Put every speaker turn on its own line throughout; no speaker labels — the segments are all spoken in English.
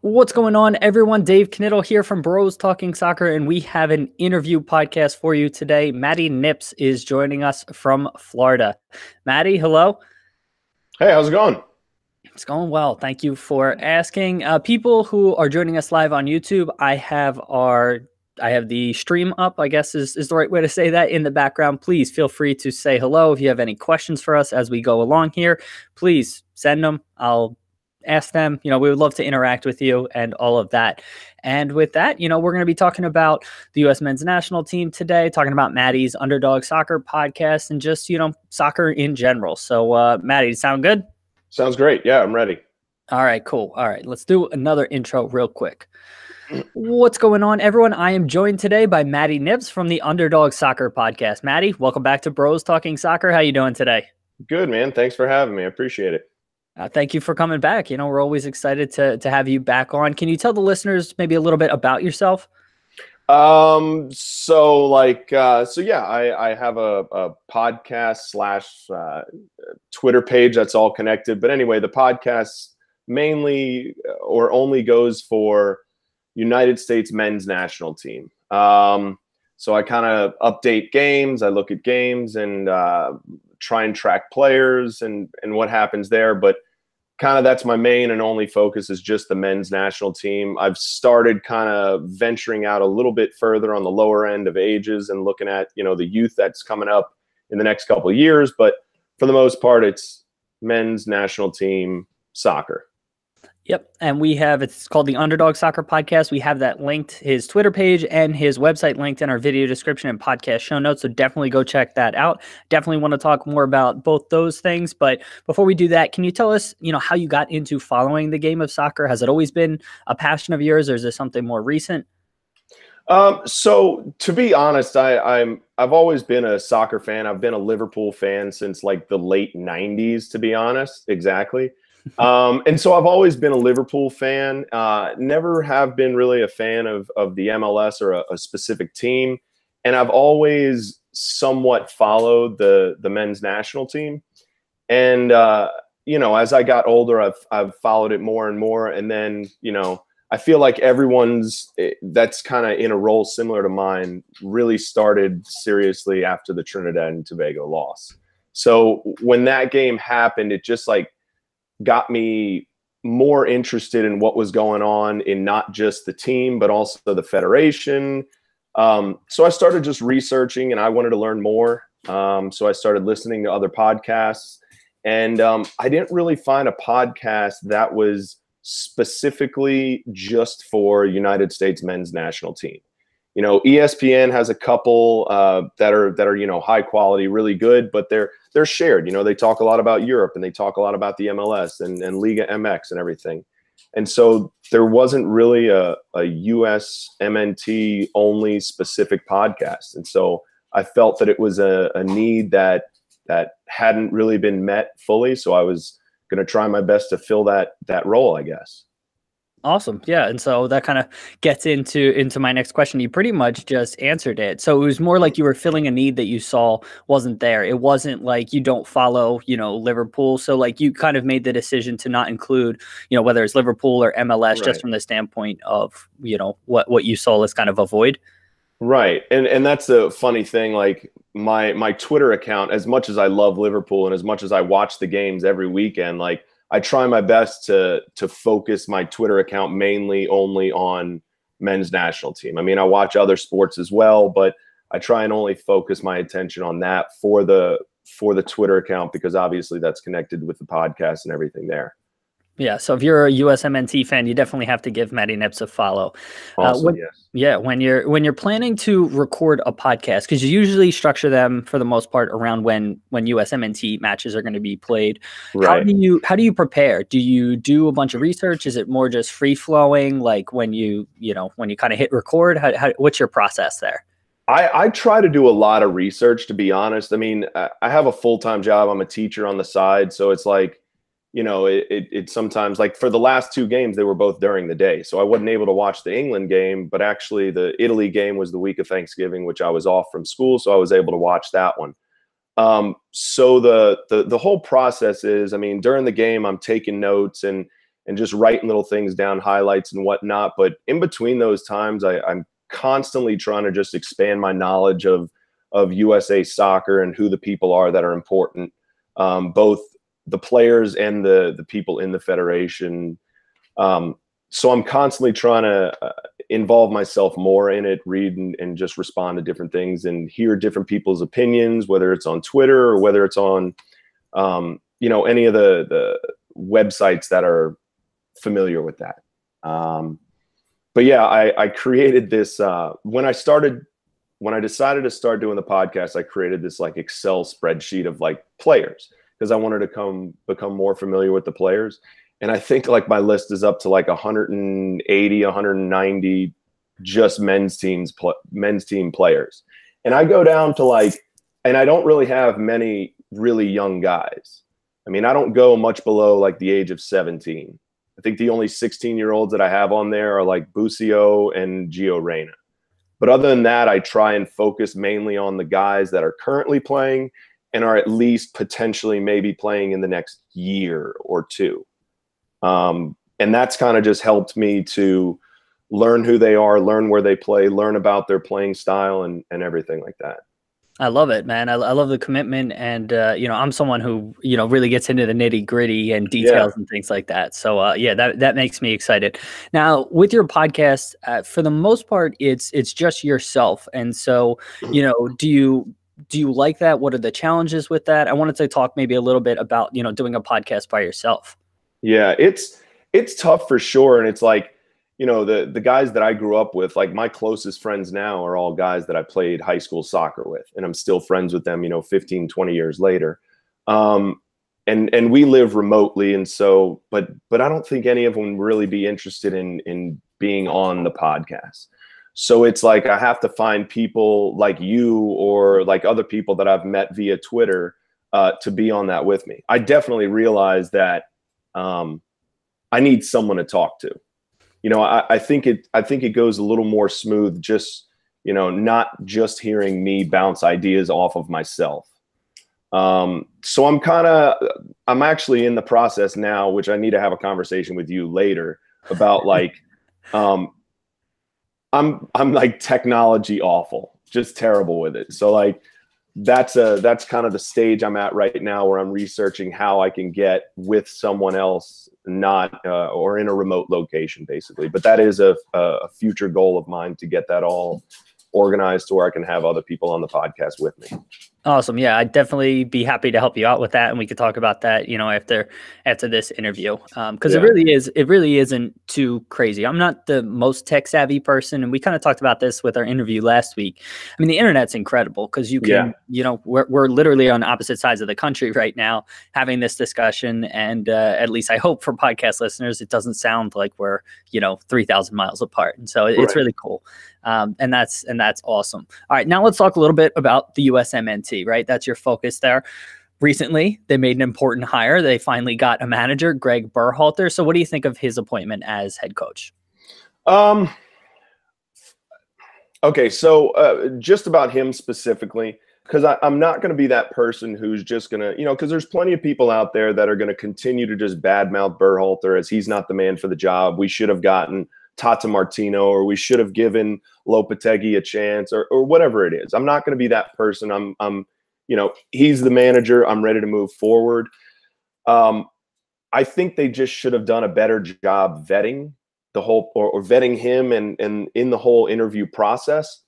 What's going on, everyone? Dave Knittel here from Bros Talking Soccer, and we have an interview podcast for you today. Matty Knips is joining us from Florida. Matty, hello.
Hey, how's it going?
It's going well. Thank you for asking. People who are joining us live on YouTube, I have the stream up, I guess is the right way to say that, in the background. Please feel free to say hello. If you have any questions for us as we go along here, please send them. I'll ask them. We would love to interact with you and all of that. And with that, we're going to be talking about the U.S. men's national team today, talking about Matty's Underdog Soccer Podcast, and just, soccer in general. So, Matty, sound good?
Sounds great. Yeah, I'm ready.
All right, cool. All right, let's do another intro real quick. What's going on, everyone? I am joined today by Matty Knips from the Underdog Soccer Podcast. Matty, welcome back to Bros Talking Soccer. How you doing today?
Good, man. Thanks for having me. I appreciate it.
Thank you for coming back. We're always excited to have you back on. Can you tell the listeners maybe a little bit about yourself?
I have a podcast / Twitter page that's all connected. But anyway, the podcast mainly or only goes for United States men's national team. So I kind of update games. I look at games and try and track players and what happens there. But kind of that's my main and only focus is just the men's national team. I've started kind of venturing out a little bit further on the lower end of ages and looking at, the youth that's coming up in the next couple of years. But for the most part, it's men's national team soccer.
Yep. And it's called the Underdog Soccer Podcast. We have that linked, his Twitter page and his website linked in our video description and podcast show notes. So definitely go check that out. Definitely want to talk more about both those things. But before we do that, can you tell us, how you got into following the game of soccer? Has it always been a passion of yours, or is this something more recent?
So to be honest, I've always been a soccer fan. I've been a Liverpool fan since like the late 90s, to be honest. Exactly. And so I've always been a Liverpool fan, never have been really a fan of the MLS or a specific team. And I've always somewhat followed the men's national team. And, as I got older, I've followed it more and more. And then, I feel like everyone's that's kind of in a role similar to mine really started seriously after the Trinidad and Tobago loss. So when that game happened, it just got me more interested in what was going on in not just the team, but also the federation. So I started just researching and I wanted to learn more. So I started listening to other podcasts and I didn't really find a podcast that was specifically just for United States men's national team. ESPN has a couple that are high quality, really good, but they're shared. They talk a lot about Europe and they talk a lot about the MLS and Liga MX and everything. And so there wasn't really a USMNT only specific podcast. And so I felt that it was a need that hadn't really been met fully. So I was going to try my best to fill that role, I guess.
Awesome. Yeah. And so that kind of gets into my next question. You pretty much just answered it. So it was more like you were filling a need that you saw wasn't there. It wasn't like you don't follow, Liverpool. So like you kind of made the decision to not include, whether it's Liverpool or MLS, right, just from the standpoint of, what you saw as kind of a void.
Right. And that's the funny thing. Like my Twitter account, as much as I love Liverpool and as much as I watch the games every weekend, I try my best to focus my Twitter account mainly only on men's national team. I mean, I watch other sports as well, but I try and only focus my attention on that for the Twitter account, because obviously that's connected with the podcast and everything there.
Yeah, so if you're a USMNT fan, you definitely have to give Matty Knips a follow.
Awesome, yes.
Yeah, when you're planning to record a podcast, because you usually structure them for the most part around when USMNT matches are going to be played.
Right.
How do you prepare? Do you do a bunch of research? Is it more just free flowing? Like when you kind of hit record? What's your process there?
I try to do a lot of research, to be honest. I mean, I have a full-time job. I'm a teacher on the side, so it's like, it sometimes, like for the last two games, they were both during the day. So I wasn't able to watch the England game, but actually the Italy game was the week of Thanksgiving, which I was off from school. So I was able to watch that one. So the whole process is, I mean, during the game, I'm taking notes and and just writing little things down, highlights and whatnot. But in between those times, I'm constantly trying to just expand my knowledge of USA soccer and who the people are that are important, both the players and the people in the federation. So I'm constantly trying to involve myself more in it, read and just respond to different things and hear different people's opinions, whether it's on Twitter or whether it's on, any of the websites that are familiar with that. But yeah, I created this, when I decided to start doing the podcast, I created this like Excel spreadsheet of like players, because I wanted to become more familiar with the players. And I think like my list is up to like 180, 190 just men's team players. And I go down to like, and I don't really have many really young guys. I mean, I don't go much below like the age of 17. I think the only 16-year-olds that I have on there are like Busio and Gio Reyna. But other than that, I try and focus mainly on the guys that are currently playing and are at least potentially maybe playing in the next year or two. And that's kind of just helped me to learn who they are, learn where they play, learn about their playing style and everything like that.
I love it, man. I love the commitment. And, I'm someone who, really gets into the nitty gritty and details and things like that. So, that makes me excited. Now, with your podcast, for the most part, it's just yourself. And so, do you like that? What are the challenges with that? I wanted to talk maybe a little bit about, doing a podcast by yourself.
Yeah, it's tough for sure. And it's like, the guys that I grew up with, like my closest friends now are all guys that I played high school soccer with, and I'm still friends with them, 15, 20 years later. And we live remotely. And so, but I don't think any of them really be interested in being on the podcast. So it's like, I have to find people like you or like other people that I've met via Twitter to be on that with me. I definitely realize that I need someone to talk to. I think it goes a little more smooth, just, not just hearing me bounce ideas off of myself. So I'm actually in the process now, which I need to have a conversation with you later about like, I'm like technology awful, just terrible with it. So like, that's kind of the stage I'm at right now, where I'm researching how I can get with someone else, not or in a remote location, basically. But that is a future goal of mine, to get that all organized to where I can have other people on the podcast with me.
Awesome. Yeah, I'd definitely be happy to help you out with that. And we could talk about that, after this interview. Because it really isn't too crazy. I'm not the most tech savvy person. And we kind of talked about this with our interview last week. I mean, the internet's incredible because you can, we're literally on opposite sides of the country right now having this discussion. And at least I hope for podcast listeners, it doesn't sound like we're, 3,000 miles apart. And so it's really cool. And that's awesome. All right, now let's talk a little bit about the USMNT, right? That's your focus there. Recently, they made an important hire. They finally got a manager, Greg Berhalter. So what do you think of his appointment as head coach?
Okay, so just about him specifically, because I'm not going to be that person who's just going to, because there's plenty of people out there that are going to continue to just badmouth Berhalter as he's not the man for the job. We should have gotten Tata Martino, or we should have given Lopetegui a chance, or whatever it is. I'm not going to be that person. I'm he's the manager. I'm ready to move forward. I think they just should have done a better job vetting the whole, or vetting him and in the whole interview process.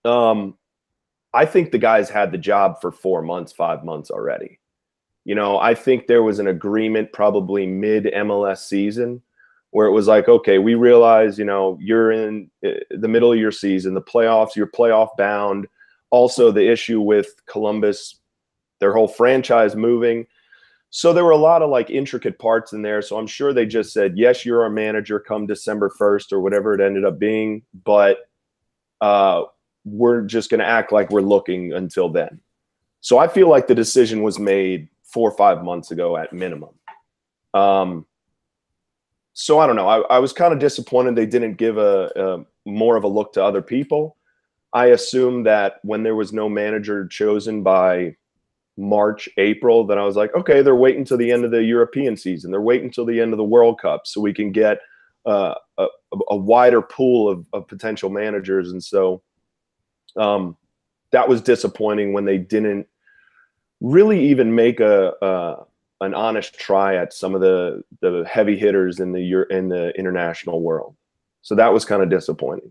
I think the guy's had the job for 4 months, 5 months already. I think there was an agreement probably mid MLS season where it was like, okay, we realize, you're in the middle of your season, the playoffs, you're playoff bound. Also the issue with Columbus, their whole franchise moving. So there were a lot of like intricate parts in there. So I'm sure they just said, yes, you're our manager come December 1st or whatever it ended up being. But we're just going to act like we're looking until then. So I feel like the decision was made 4 or 5 months ago at minimum. So I don't know. I was kind of disappointed they didn't give a more of a look to other people. I assume that when there was no manager chosen by, March, April, then I was like, okay, they're waiting until the end of the European season. They're waiting until the end of the World Cup so we can get a wider pool of potential managers. And so that was disappointing when they didn't really even make an honest try at some of the heavy hitters in the international world. So that was kind of disappointing.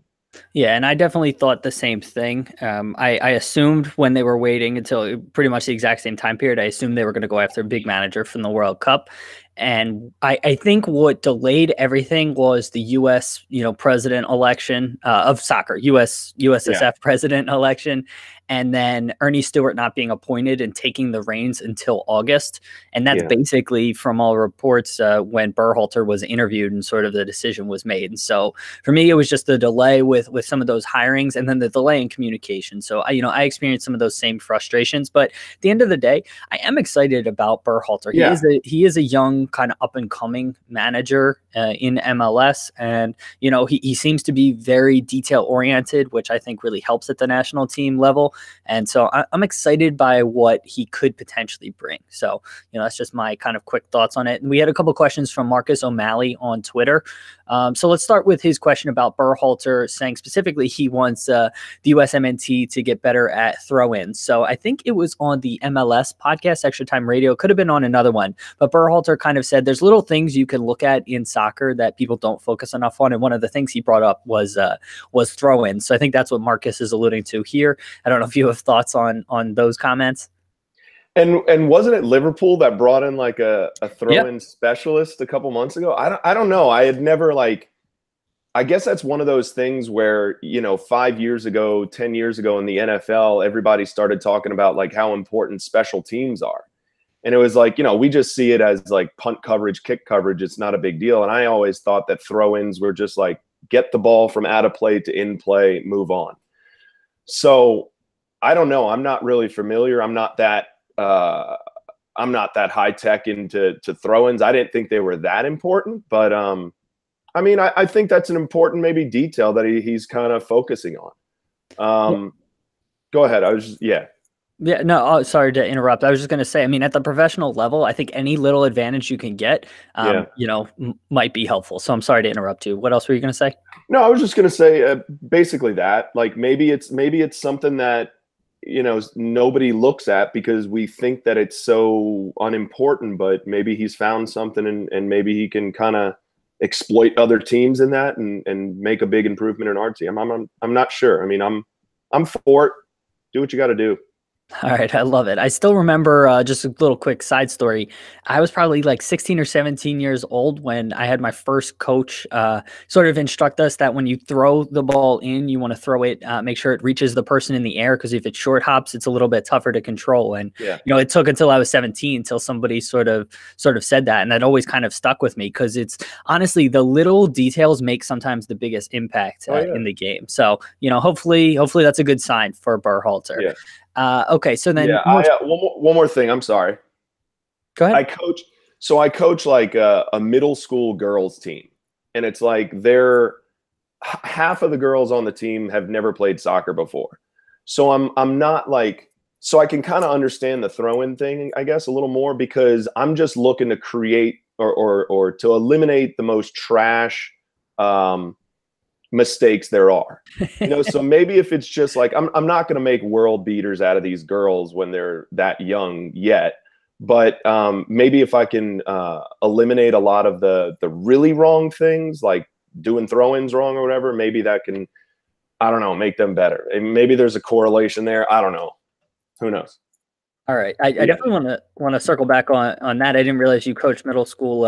Yeah, and I definitely thought the same thing. I assumed when they were waiting until pretty much the exact same time period, I assumed they were going to go after a big manager from the World Cup. And I think what delayed everything was the U.S. President election of soccer, USSF president election, and then Ernie Stewart not being appointed and taking the reins until August. And that's basically, from all reports, when Berhalter was interviewed and sort of the decision was made. And so for me, it was just the delay with some of those hirings and then the delay in communication. So I experienced some of those same frustrations. But at the end of the day, I am excited about Berhalter. He is a young kind of up and coming manager in MLS. And, he seems to be very detail oriented, which I think really helps at the national team level. And so I'm excited by what he could potentially bring. So, that's just my kind of quick thoughts on it. And we had a couple questions from Marcus O'Malley on Twitter. So let's start with his question about Berhalter, saying specifically he wants the USMNT to get better at throw-ins. So I think it was on the MLS podcast, Extra Time Radio. Could have been on another one. But Berhalter kind of said there's little things you can look at in soccer that people don't focus enough on. And one of the things he brought up was throw-ins. So I think that's what Marcus is alluding to here. I don't know if you have thoughts on those comments.
And wasn't it Liverpool that brought in like a throw-in specialist a couple months ago? I don't know. I had never I guess that's one of those things where, 5 years ago, 10 years ago in the NFL, everybody started talking about like how important special teams are. And it was like, we just see it as like punt coverage, kick coverage. It's not a big deal. And I always thought that throw-ins were just like get the ball from out of play to in play, move on. So I don't know. I'm not really familiar. I'm not that high tech into throw-ins. I didn't think they were that important, but I think that's an important maybe detail that he's kind of focusing on. Go ahead.
Yeah, no, sorry to interrupt. I was just going to say, at the professional level, I think any little advantage you can get, might be helpful. So I'm sorry to interrupt you. What else were you going to say?
No, I was just going to say basically that, like, maybe it's something that, nobody looks at because we think that it's so unimportant, but maybe he's found something and maybe he can kind of exploit other teams in that and make a big improvement in our team. I'm not sure. I'm for it. Do what you got to do.
All right. I love it. I still remember just a little quick side story. I was probably like 16 or 17 years old when I had my first coach sort of instruct us that when you throw the ball in, you want to throw it, make sure it reaches the person in the air, because if it short hops, it's a little bit tougher to control. And, it took until I was 17 until somebody sort of said that. And that always kind of stuck with me because it's honestly the little details make sometimes the biggest impact in the game. So, hopefully that's a good sign for Berhalter.
Yeah.
Okay, so then
one more thing. I'm sorry.
Go ahead.
I coach like a middle school girls team, and it's like half of the girls on the team have never played soccer before. So I'm not like, so I can kind of understand the throw-in thing, I guess, a little more, because I'm just looking to create or to eliminate the most trash mistakes there are, so maybe if it's just like, I'm not going to make world beaters out of these girls when they're that young yet, but maybe if I can eliminate a lot of the really wrong things, like doing throw-ins wrong or whatever, maybe that can, I don't know, make them better. And maybe there's a correlation there. I don't know. Who knows?
All right. I definitely want to circle back on that. I didn't realize you coached middle school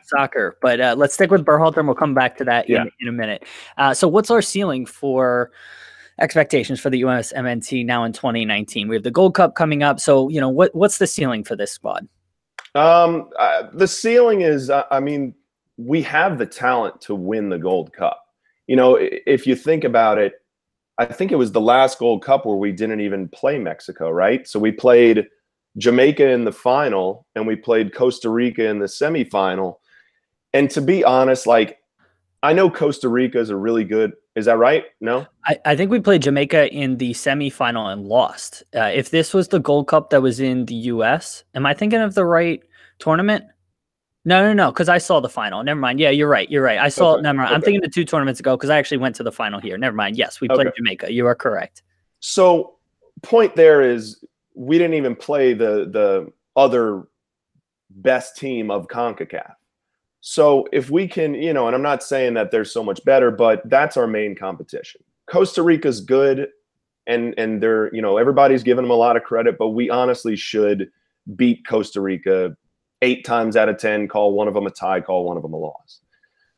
soccer, but let's stick with Berhalter and we'll come back to that in a minute. So what's our ceiling for expectations for the USMNT now in 2019? We have the Gold Cup coming up. So, what's the ceiling for this squad?
The ceiling is, we have the talent to win the Gold Cup. If you think about it, I think it was the last Gold Cup where we didn't even play Mexico, right? So we played Jamaica in the final and we played Costa Rica in the semifinal. And to be honest, like, I know Costa Rica is a really good Is that right? No?
I think we played Jamaica in the semifinal and lost. If this was the Gold Cup that was in the US, am I thinking of the right tournament? No, because I saw the final. Never mind. Yeah, you're right. I saw.
Okay.
Never mind. I'm
Okay.
thinking of 2 tournaments ago because I actually went to the final here. Never mind. Yes, we played
Okay.
Jamaica. You are correct.
So, point there is we didn't even play the other best team of CONCACAF. So if we can, and I'm not saying that they're so much better, but that's our main competition. Costa Rica's good, and they're, everybody's giving them a lot of credit, but we honestly should beat Costa Rica 8 times out of 10, call one of them a tie, call one of them a loss.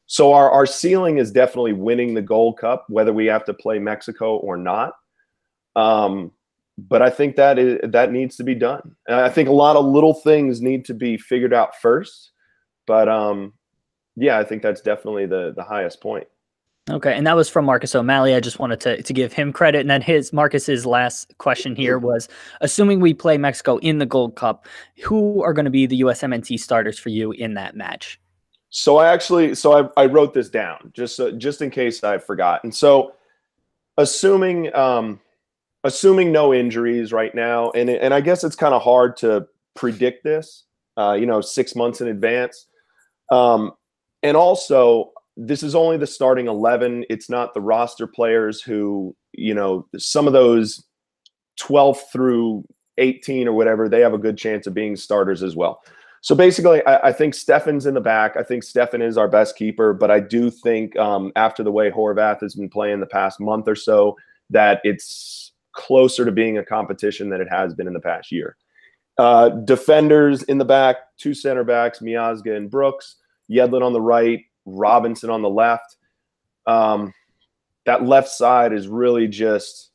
So our ceiling is definitely winning the Gold Cup, whether we have to play Mexico or not. But I think that needs to be done. And I think a lot of little things need to be figured out first. But yeah, I think that's definitely the highest point.
Okay, and that was from Marcus O'Malley. I just wanted to give him credit. And then Marcus's last question here was, assuming we play Mexico in the Gold Cup, who are going to be the USMNT starters for you in that match?
So I wrote this down just in case I forgot. And so assuming no injuries right now, and I guess it's kind of hard to predict this, 6 months in advance. And also, this is only the starting 11. It's not the roster players who, some of those 12 through 18 or whatever, they have a good chance of being starters as well. So basically, I think Stefan's in the back. I think Stefan is our best keeper, but I do think after the way Horvath has been playing the past month or so, that it's closer to being a competition than it has been in the past year. Defenders in the back, 2 center backs, Miazga and Brooks, Yedlin on the right, Robinson on the left. That left side is really just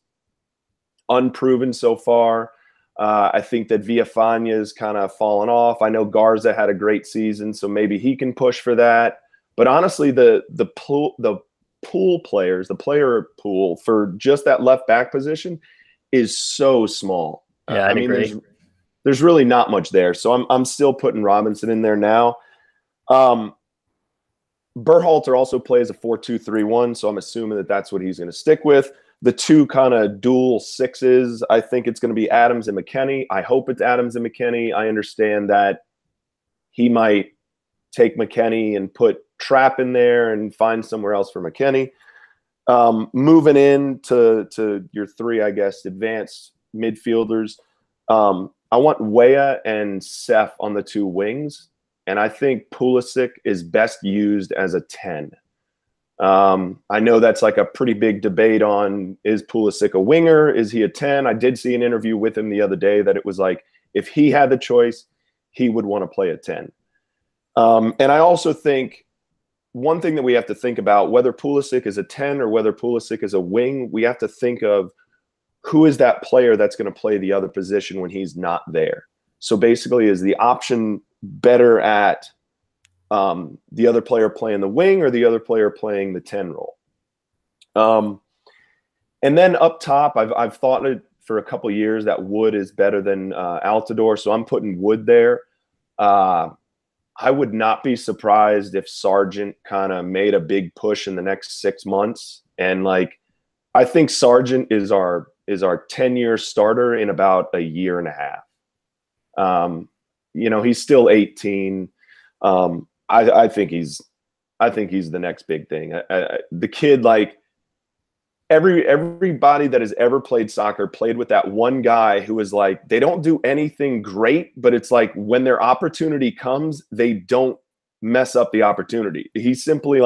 unproven so far. I think that Villafaña's kind of fallen off. I know Garza had a great season, so maybe he can push for that. But honestly, the pool players, the player pool for just that left back position is so small.
Yeah, I agree.
There's really not much there. So I'm still putting Robinson in there now. Berhalter also plays a 4-2-3-1, so I'm assuming that that's what he's going to stick with. The 2 kind of dual 6s, I think it's going to be Adams and McKennie. I hope it's Adams and McKennie. I understand that he might take McKennie and put Trapp in there and find somewhere else for McKennie. Moving in to your 3, I guess, advanced midfielders, I want Weah and Seth on the 2 wings. And I think Pulisic is best used as a 10. I know that's like a pretty big debate on, is Pulisic a winger? Is he a 10? I did see an interview with him the other day that it was like, if he had the choice, he would want to play a 10. And I also think one thing that we have to think about, whether Pulisic is a 10 or whether Pulisic is a wing, we have to think of who is that player that's going to play the other position when he's not there. So basically, is the option better at the other player playing the wing or the other player playing the 10 role? And then up top, I've thought it for a couple of years that Wood is better than Altidore, so I'm putting Wood there. I would not be surprised if Sargent kind of made a big push in the next 6 months. And I think Sargent is our 10-year starter in about a year and a half. He's still 18. I think he's the next big thing. The kid, everybody that has ever played soccer played with that one guy who is they don't do anything great, but it's when their opportunity comes, they don't mess up the opportunity. He simply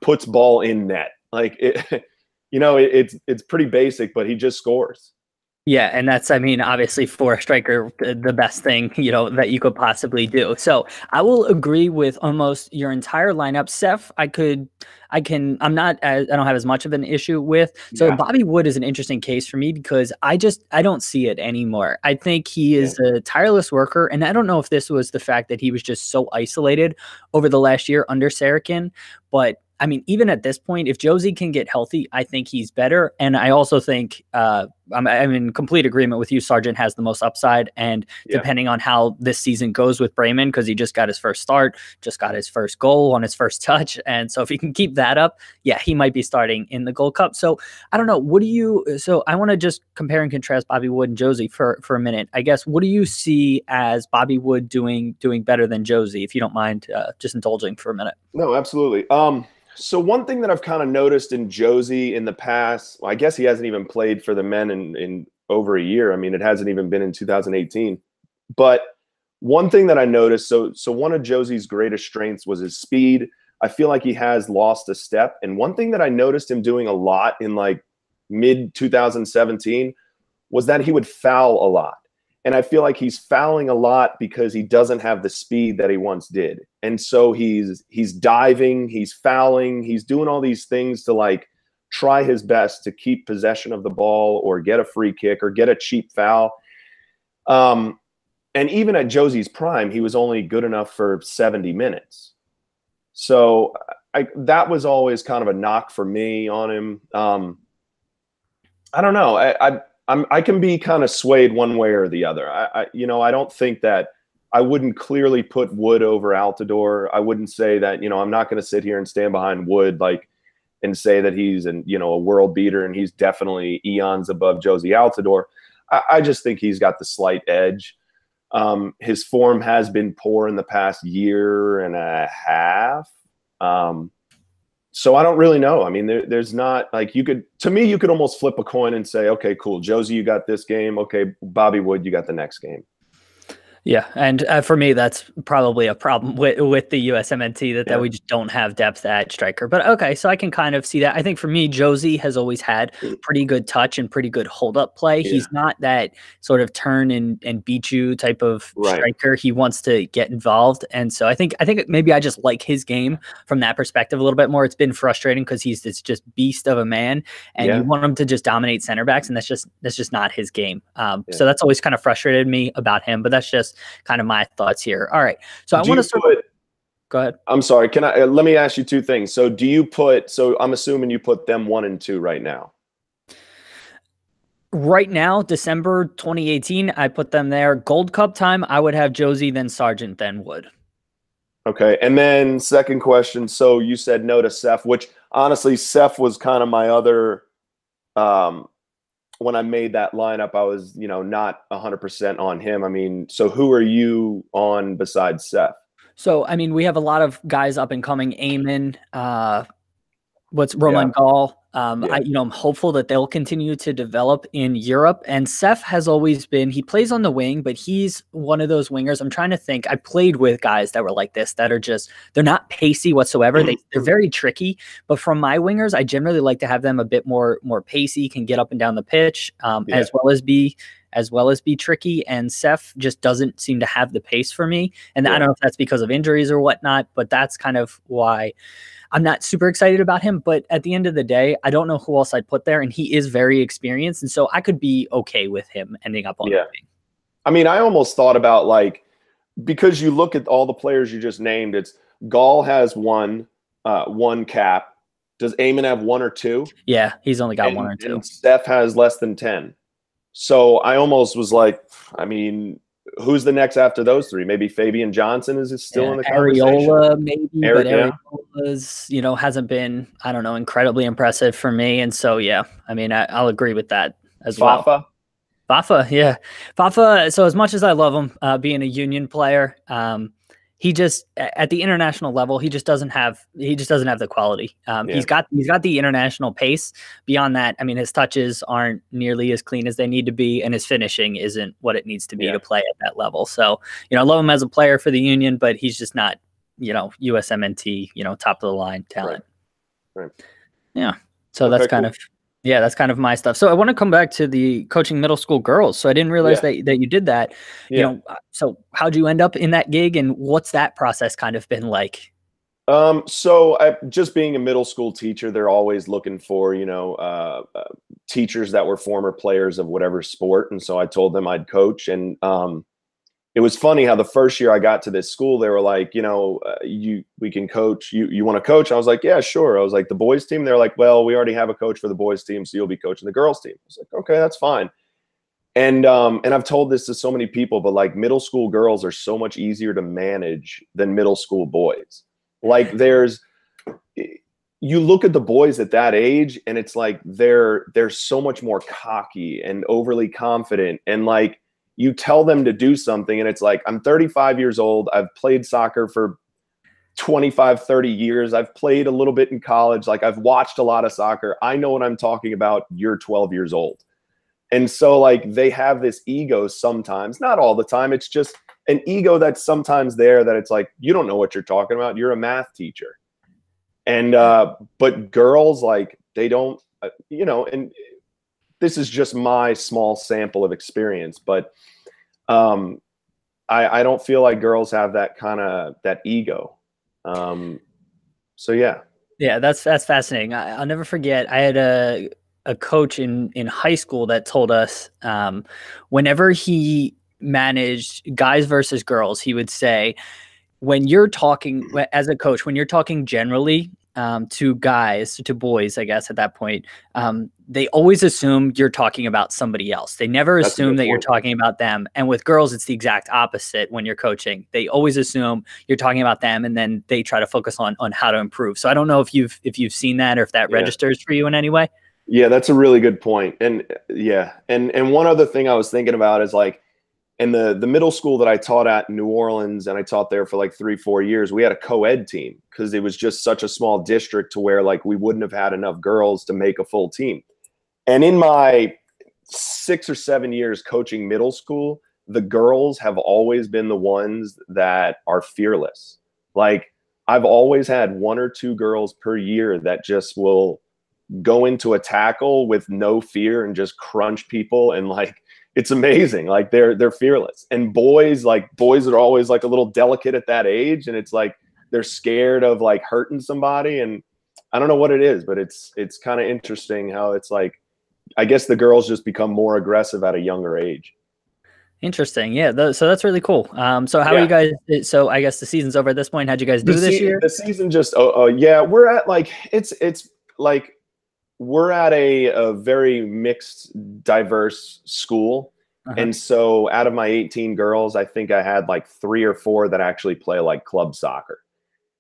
puts ball in net. It's pretty basic, but he just scores.
Yeah, and that's, obviously for a striker, the best thing, that you could possibly do. So I will agree with almost your entire lineup. Seth, I don't have as much of an issue with. So yeah. Bobby Wood is an interesting case for me because I don't see it anymore. I think he is a tireless worker. And I don't know if this was the fact that he was just so isolated over the last year under Saracen, but even at this point, if Josie can get healthy, I think he's better. And I also think I'm in complete agreement with you. Sargent has the most upside, and depending on how this season goes with Bremen, because he just got his first start, just got his first goal on his first touch, and so if he can keep that up, yeah, he might be starting in the Gold Cup. So I don't know. What do you? So I want to just compare and contrast Bobby Wood and Josie for a minute. I guess, what do you see as Bobby Wood doing better than Josie? If you don't mind, just indulging for a minute.
No, absolutely. So one thing that I've kind of noticed in Josie in the past, well, I guess he hasn't even played for the men in over a year. I mean, it hasn't even been in 2018. But one thing that I noticed, so one of Josie's greatest strengths was his speed. I feel like he has lost a step. And one thing that I noticed him doing a lot in like mid 2017 was that he would foul a lot. And I feel like he's fouling a lot because he doesn't have the speed that he once did. And so he's diving, he's fouling, he's doing all these things to like try his best to keep possession of the ball or get a free kick or get a cheap foul. And even at Josie's prime, he was only good enough for 70 minutes. So that was always kind of a knock for me on him. I don't know. I can be kind of swayed one way or the other. I don't think that I wouldn't clearly put Wood over Altidore. I wouldn't say that, I'm not going to sit here and stand behind Wood and say that he's a world beater and he's definitely eons above Josie Altidore. I just think he's got the slight edge. His form has been poor in the past year and a half. So I don't really know. I mean, there's not like you could almost flip a coin and say, okay, cool. Josie, you got this game. Okay. Bobby Wood, you got the next game.
Yeah, and for me, that's probably a problem with the USMNT that we just don't have depth at striker. But okay, so I can kind of see that. I think for me, Josie has always had pretty good touch and pretty good hold-up play. Yeah. He's not that sort of turn and beat you type of striker. He wants to get involved, and so I think maybe I just like his game from that perspective a little bit more. It's been frustrating because he's this just beast of a man, and you want him to just dominate center backs, and that's just not his game. So that's always kind of frustrated me about him. But that's just kind of my thoughts here. All right. So I want to go ahead.
I'm sorry. Let me ask you two things. So I'm assuming you put them 1 and 2 right now.
Right now, December 2018, I put them there. Gold Cup time, I would have Josie, then Sargent, then Wood.
Okay. And then second question. So you said no to Seth, which honestly, Seth was kind of my other, when I made that lineup, I was, not 100% on him. I mean, so who are you on besides Seth?
So, I mean, we have a lot of guys up and coming. Eamon, Roman Gall. I'm hopeful that they'll continue to develop in Europe. And Seth has always been, he plays on the wing, but he's one of those wingers. I'm trying to think. I played with guys that were like this, that are just, they're not pacey whatsoever. They're very tricky. But from my wingers, I generally like to have them a bit more pacey, can get up and down the pitch, as well as be tricky. And Seth just doesn't seem to have the pace for me. And I don't know if that's because of injuries or whatnot, but that's kind of why I'm not super excited about him. But at the end of the day, I don't know who else I'd put there. And he is very experienced. And so I could be okay with him ending up on the wing.
I mean, I almost thought about because you look at all the players you just named, it's Gall has one cap. Does Eamon have 1 or 2?
Yeah, he's only got 1 or 2.
And Steph has less than 10. So I almost was like, I mean, who's the next after those 3? Maybe Fabian Johnson is still in the conversation.
Areola, maybe, but Areola's, hasn't been, I don't know, incredibly impressive for me. And so, I mean, I'll agree with that as well. Fafa, yeah. Fafa, so as much as I love him being a Union player, he just at the international level, he just doesn't have the quality. He's got the international pace. Beyond that, I mean, his touches aren't nearly as clean as they need to be, and his finishing isn't what it needs to be to play at that level. So, I love him as a player for the Union, but he's just not, USMNT, top of the line talent.
Right.
Yeah. So that's kind of. Yeah, that's kind of my stuff. So I want to come back to the coaching middle school girls. So I didn't realize that you did that. So how'd you end up in that gig, and what's that process kind of been like?
So just being a middle school teacher, they're always looking for, teachers that were former players of whatever sport. And so I told them I'd coach. And it was funny how the first year I got to this school, they were like, we can coach. You want to coach? I was like, yeah, sure. I was like, the boys team. They're like, well, we already have a coach for the boys team, so you'll be coaching the girls team. I was like, okay, that's fine. And I've told this to so many people, but like middle school girls are so much easier to manage than middle school boys. Like you look at the boys at that age and it's like they're so much more cocky and overly confident, and like you tell them to do something and it's like, I'm 35 years old. I've played soccer for 25, 30 years. I've played a little bit in college. Like I've watched a lot of soccer. I know what I'm talking about. You're 12 years old. And so like they have this ego sometimes, not all the time. It's just an ego that's sometimes there that it's like, you don't know what you're talking about. You're a math teacher. And, but girls, like they don't, and this is just my small sample of experience, but I don't feel like girls have that ego. So yeah.
Yeah, that's fascinating. I'll never forget. I had a coach in high school that told us whenever he managed guys versus girls, he would say, when you're talking as a coach, when you're talking generally to guys, to boys, I guess at that point, they always assume you're talking about somebody else. They never assume that you're talking about them. And with girls, it's the exact opposite when you're coaching. They always assume you're talking about them, and then they try to focus on how to improve. So I don't know if you've seen that or if that registers for you in any way.
Yeah, that's a really good point. And yeah, and one other thing I was thinking about is like, in the middle school that I taught at in New Orleans, and I taught there for like 3-4 years, we had a co-ed team because it was just such a small district to where like we wouldn't have had enough girls to make a full team. And in my 6 or 7 years coaching middle school, the girls have always been the ones that are fearless. Like I've always had 1 or 2 girls per year that just will go into a tackle with no fear and just crunch people, and like it's amazing. Like they're fearless. And boys are always like a little delicate at that age, and it's like they're scared of like hurting somebody. And I don't know what it is, but it's kind of interesting how it's like, I guess the girls just become more aggressive at a younger age.
Interesting. Yeah. So that's really cool. So how are you guys? So I guess the season's over at this point. How'd you guys do this year?
The season just, yeah, we're at like, it's like, we're at a very mixed, diverse school. And so out of my 18 girls, I think I had like 3 or 4 that actually play like club soccer.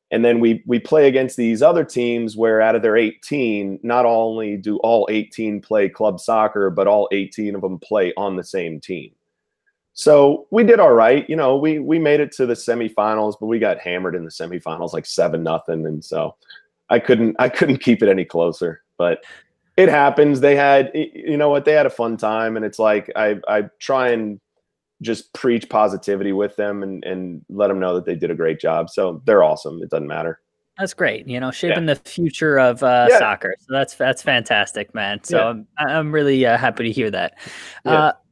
And then we play against these other teams where out of their 18, not only do all 18 play club soccer, but all 18 of them play on the same team. So we did all right. We made it to the semifinals, but we got hammered in the semifinals like 7-0. And so I couldn't keep it any closer. But it happens. They had, they had a fun time, and it's like I try and just preach positivity with them and let them know that they did a great job. So they're awesome. It doesn't matter.
That's great. Shaping the future of soccer. So that's fantastic, man. So I'm really happy to hear that.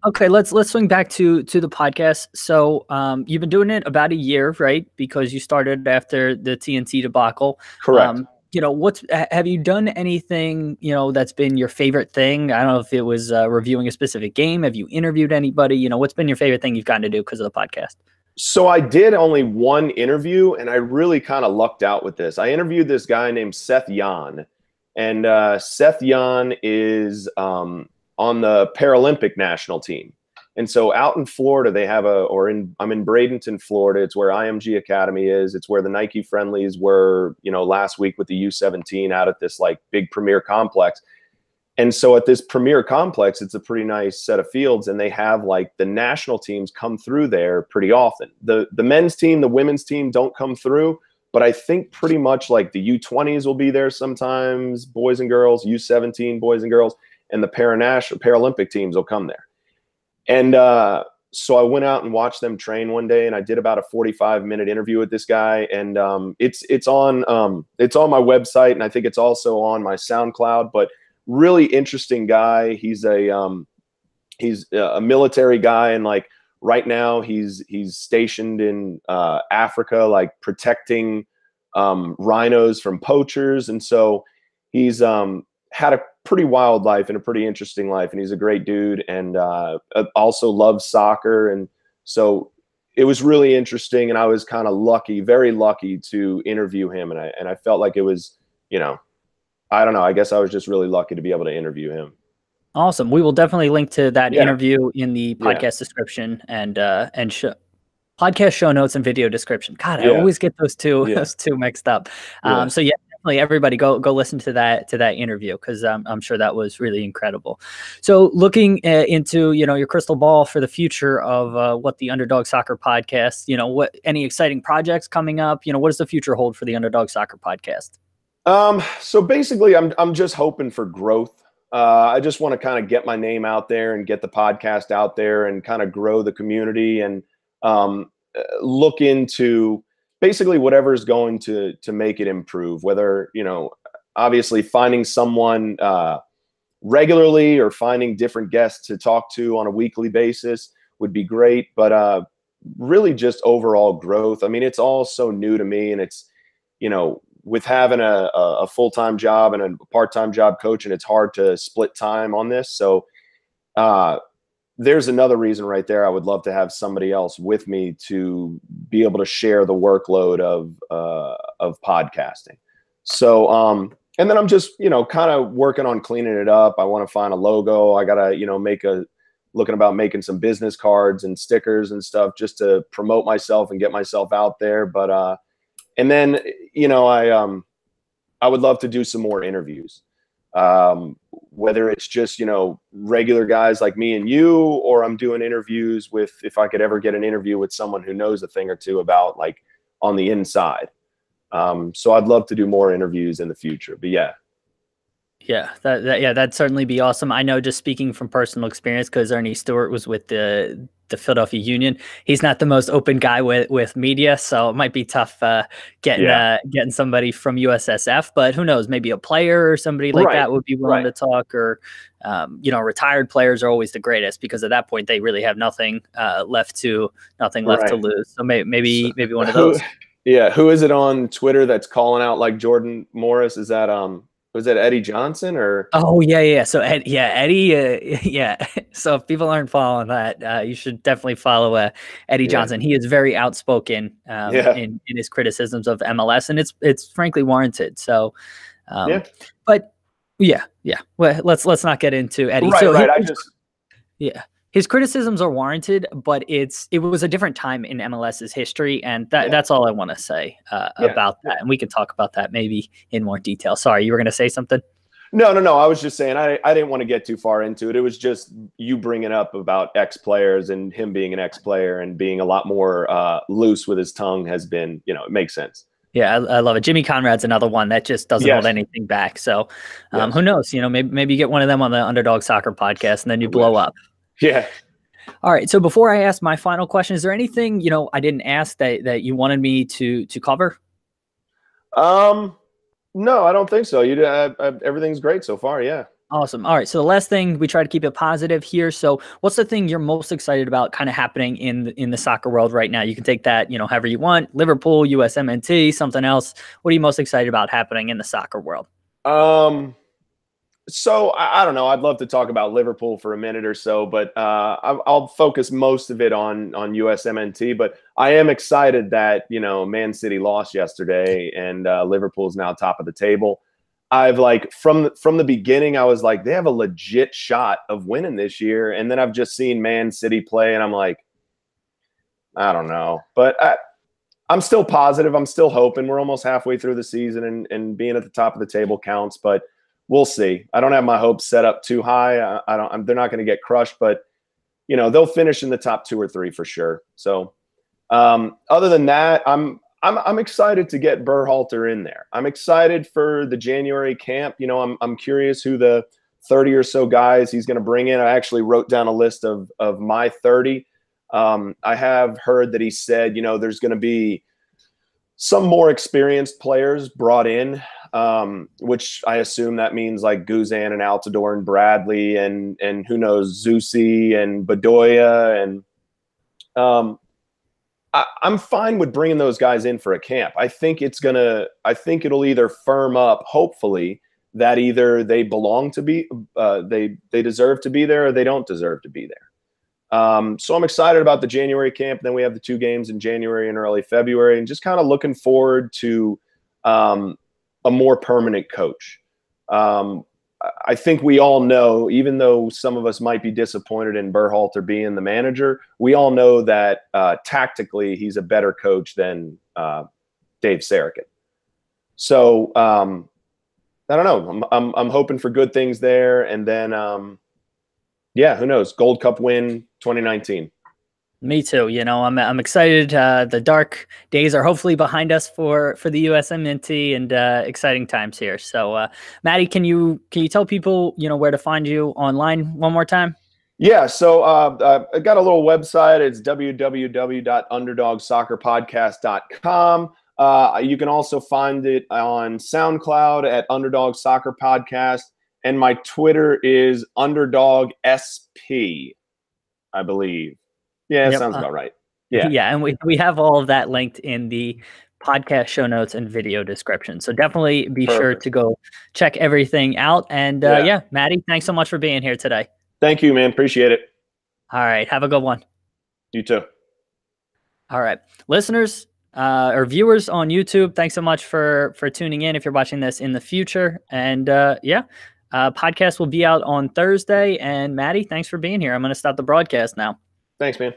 Okay, let's swing back to the podcast. So you've been doing it about a year, right? Because you started after the TNT debacle.
Correct.
Have you done anything, that's been your favorite thing? I don't know if it was reviewing a specific game. Have you interviewed anybody? What's been your favorite thing you've gotten to do because of the podcast?
So I did only one interview, and I really kind of lucked out with this. I interviewed this guy named Seth Yan, and Seth Yan is on the Paralympic national team. And so out in Florida, they have I'm in Bradenton, Florida. It's where IMG Academy is. It's where the Nike friendlies were, last week with the U17 out at this like big premier complex. And so at this premier complex, it's a pretty nice set of fields, and they have like the national teams come through there pretty often. The men's team, the women's team don't come through, but I think pretty much like the U20s will be there sometimes, boys and girls, U17 boys and girls, and the Paralympic teams will come there. And so I went out and watched them train one day, and I did about a 45-minute interview with this guy. And it's on my website, and I think it's also on my SoundCloud. But really interesting guy. He's a military guy, and like right now he's stationed in Africa, like protecting rhinos from poachers. And so he's had a pretty wild life and a pretty interesting life, and he's a great dude, and also loves soccer. And so it was really interesting, and I was kind of lucky, very lucky to interview him. And I felt like it was, I don't know. I guess I was just really lucky to be able to interview him.
Awesome. We will definitely link to that interview in the
Yeah.
podcast description and podcast show notes and video description. God, I
Yeah.
always get those two mixed up. So yeah, definitely everybody go listen to that interview, because I'm sure that was really incredible. So looking into your crystal ball for the future of what the Underdog Soccer Podcast, what any exciting projects coming up, what does the future hold for the Underdog Soccer Podcast?
So basically, I'm just hoping for growth. I just want to kind of get my name out there and get the podcast out there and kind of grow the community and look into basically whatever is going to make it improve, whether, obviously finding someone regularly or finding different guests to talk to on a weekly basis would be great. But really just overall growth. I mean, it's all so new to me, and it's, with having a full-time job and a part-time job coaching, it's hard to split time on this. So there's another reason right there. I would love to have somebody else with me to be able to share the workload of podcasting. So, and then I'm just, kind of working on cleaning it up. I want to find a logo. I got to, looking about making some business cards and stickers and stuff just to promote myself and get myself out there. But, and then, I would love to do some more interviews, whether it's just, regular guys like me and you, or I'm doing interviews with, if I could ever get an interview with someone who knows a thing or two about, like, on the inside. So I'd love to do more interviews in the future, but yeah.
Yeah, that'd certainly be awesome. I know, just speaking from personal experience, because Ernie Stewart was with the Philadelphia Union. He's not the most open guy with media, so it might be tough getting somebody from USSF. But who knows? Maybe a player or somebody like that would be willing to talk. Or retired players are always the greatest, because at that point they really have nothing left to lose. So maybe one of those.
Yeah, who is it on Twitter that's calling out like Jordan Morris? Is that was that Eddie Johnson or?
Oh yeah. So Eddie, So if people aren't following that, you should definitely follow Eddie Johnson. He is very outspoken in his criticisms of MLS, and it's frankly warranted. So, but well, let's not get into Eddie.
Right.
His criticisms are warranted, but it was a different time in MLS's history, and that's all I want to say about that. And we can talk about that maybe in more detail. Sorry, you were going to say something?
No. I was just saying I didn't want to get too far into it. It was just you bringing up about ex-players and him being an ex-player and being a lot more loose with his tongue has been, it makes sense.
Yeah, I love it. Jimmy Conrad's another one that just doesn't hold anything back. So who knows? Maybe you get one of them on the Underdog Soccer Podcast, and then you blow up.
Yeah.
All right. So before I ask my final question, is there anything, I didn't ask that you wanted me to cover?
No, I don't think so. Everything's great so far. Yeah.
Awesome. All right. So the last thing, we try to keep it positive here. So what's the thing you're most excited about kind of happening in the soccer world right now? You can take that, however you want. Liverpool, USMNT, something else. What are you most excited about happening in the soccer world?
So I don't know. I'd love to talk about Liverpool for a minute or so, but I'll focus most of it on USMNT. But I am excited that Man City lost yesterday, and Liverpool's now top of the table. I've from the beginning, I was like, they have a legit shot of winning this year, and then I've just seen Man City play, and I'm like, I don't know, but I'm still positive. I'm still hoping. We're almost halfway through the season, and being at the top of the table counts, but we'll see. I don't have my hopes set up too high. They're not going to get crushed, but they'll finish in the top 2 or 3 for sure. So, other than that, I'm excited to get Berhalter in there. I'm excited for the January camp. I'm curious who the 30 or so guys he's going to bring in. I actually wrote down a list of my 30. I have heard that he said, there's going to be some more experienced players brought in, which I assume that means like Guzan and Altidore and Bradley and who knows, Zusi and Bedoya. And I'm fine with bringing those guys in for a camp. I think it'll either firm up, hopefully, that either they belong to be, they deserve to be there, or they don't deserve to be there. So I'm excited about the January camp. Then we have the 2 games in January and early February, and just kind of looking forward to a more permanent coach. I think we all know, even though some of us might be disappointed in Berhalter being the manager, we all know that tactically he's a better coach than Dave Sarachan. So I don't know. I'm hoping for good things there, and then yeah, who knows? Gold Cup win 2019.
Me too. You know, I'm excited. The dark days are hopefully behind us for the USMNT, and exciting times here. So, Matty, can you tell people, you know, where to find you online one more time?
Yeah, so I got a little website. It's www.underdogsoccerpodcast.com. You can also find it on SoundCloud at Underdog Soccer Podcast, and my Twitter is Underdog SP, I believe. Yeah,
Yep.
sounds about right. Yeah.
Yeah, and we have all of that linked in the podcast show notes and video description. So definitely be sure to go check everything out. And yeah, Matty, thanks so much for being here today.
Thank you, man. Appreciate it.
All right, have a good one.
You too.
All right, listeners or viewers on YouTube, thanks so much for tuning in if you're watching this in the future. And yeah, podcast will be out on Thursday. And Matty, thanks for being here. I'm going to stop the broadcast now.
Thanks, man.